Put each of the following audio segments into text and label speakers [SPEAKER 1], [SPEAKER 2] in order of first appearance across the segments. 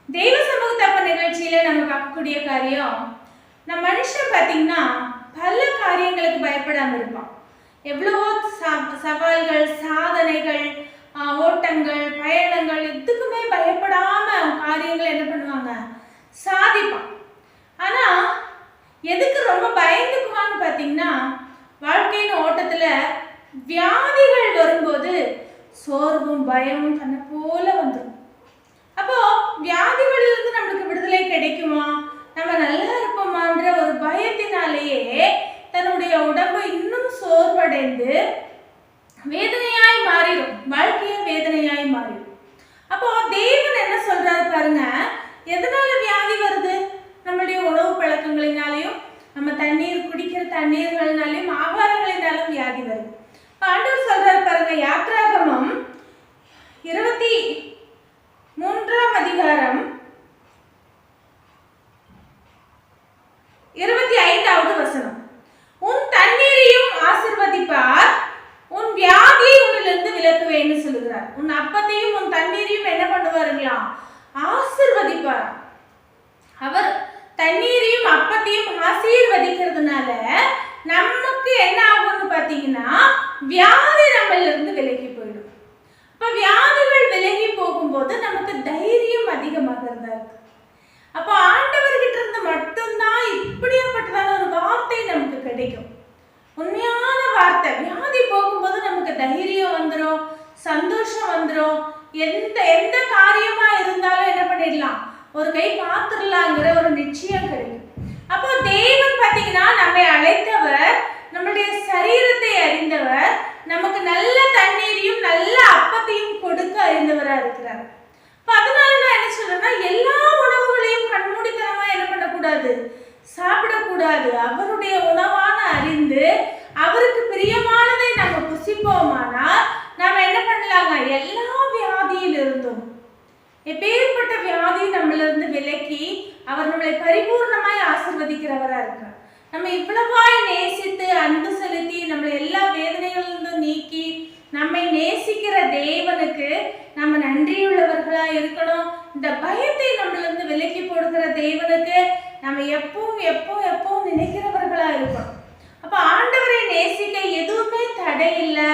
[SPEAKER 1] தெய்வ சமூகத்தப்ப நிகழ்ச்சியில நம்ம பார்க்கக்கூடிய காரியம், நம்ம மனுஷன் பார்த்தீங்கன்னா பல காரியங்களுக்கு பயப்படாம இருப்பான். எவ்வளவோ சவால்கள், சாதனைகள், ஓட்டங்கள், பயணங்கள் எதுக்குமே பயப்படாம காரியங்களை என்ன பண்ணுவாங்க, சாதிப்பான். ஆனா எதுக்கு ரொம்ப பயந்துக்குவான்னு பார்த்தீங்கன்னா, வாழ்க்கையின் ஓட்டத்துல வியாதிகள் வரும்போது சோர்வும் பயமும் தன்னை போல வந்துடும். அப்போ வியாதிகளிலிருந்து நம்மளுக்கு விடுதலை கிடைக்குமா, நம்ம நல்லா இருப்போமான்ற ஒரு பயத்தினாலேயே தன்னுடைய உடம்பு இன்னும் சோர்வடைந்து வேதனையாய் மாறிடும், வாழ்க்கைய வேதனையாய் மாறிடும். அப்போ தேவன் என்ன சொல்றாரு பாருங்க, எதனால வியாதி வருது? நம்மளுடைய உணவு பழக்கங்களினாலையும், நம்ம தண்ணீர் குடிக்கிற தண்ணீர்களினாலையும், ஆகாரங்களினாலும் வியாதி வருது. ஆண்டவர் சொல்றாரு பாருங்க, யாத்ராகமம் 23ஆம் அதிகாரம் 25வது வசனம், உன் தண்ணீரையும் ஆசீர்வதிப்பார், உன் வியாதியை உன்னிலிருந்து விலக்குவேன்னு சொல்லுகிறார். உன் அப்பத்தையும் உன் தண்ணீரையும் என்ன பண்ணுவாருங்களா, ஆசீர்வதிப்பார். அவர் தண்ணீரையும் அப்பத்தையும் ஆசீர்வதிக்கிறதுனால நமக்கு என்ன ஆகும்னு பார்த்தீங்கன்னா, வியாதி நம்மள இருந்து விலகி போயிடும். அப்ப வியாதிகள் விலகி போகும்போது நமக்கு தைரியம் அதிகமாகிறதா இருக்கு. அப்போ ஆண்டவர்கிட்ட இருந்து மட்டும்தான் இப்படியாப்பட்டதான ஒரு வார்த்தை நமக்கு கிடைக்கும், உண்மையான வார்த்தை. வியாதி போகும்போது நமக்கு தைரியம் வந்துடும், சந்தோஷம் வந்துடும். எந்த காரியமா இருந்தாலும் என்ன பண்ணிடலாம், ஒரு கை பார்த்துடலாங்கிற ஒரு நிச்சயம் கிடைக்கும். அப்போ தேவன் பார்த்தீங்கன்னா நம்மை அழைத்தவர், நம்மளுடைய சரீரத்தை அறிந்தவர், நமக்கு நல்ல தண்ணீரையும் நல்ல அப்பத்தையும் கொடுக்க அறிந்தவராக இருக்கிறார். இப்போ அதனால நான் என்ன சொல்றேன்னா, எல்லா உணவுகளையும் கண்மூடித்தனமா என்ன பண்ணக்கூடாது, சாப்பிடக்கூடாது. அவருடைய உணவான அறிந்து அவருக்கு பிரியமானதை நம்ம புசிப்போமானா நாம என்ன பண்ணலாங்க, எல்லா வியாதியிலிருந்தும், எப்பேற்பட்ட வியாதி நம்மளிருந்து விலக்கி அவர் நம்மளை பரிபூர்ணமாய் ஆசீர்வதிக்கிறவரா இருக்கார். நம்ம இவ்வளவாய் நேசித்து அன்பு செலுத்தி நம்மளை எல்லா வேதனைகளிலிருந்தும் நீக்கி நம்மை நேசிக்கிற தேவனுக்கு நம்ம நன்றியுள்ளவர்களா இருக்கணும். இந்த பயத்தை நம்மளிருந்து விலக்கி போடுகிற தேவனுக்கு நம்ம எப்பவும் நினைக்கிறவர்களா இருக்கணும். அப்ப ஆண்டவரை நேசிக்க எதுவுமே தடை இல்லை,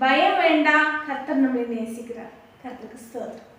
[SPEAKER 1] பயம் வேண்டாம். கர்த்தர் நம்மளை நேசிக்கிறார். கர்த்தருக்கு ஸ்தோத்திரம்.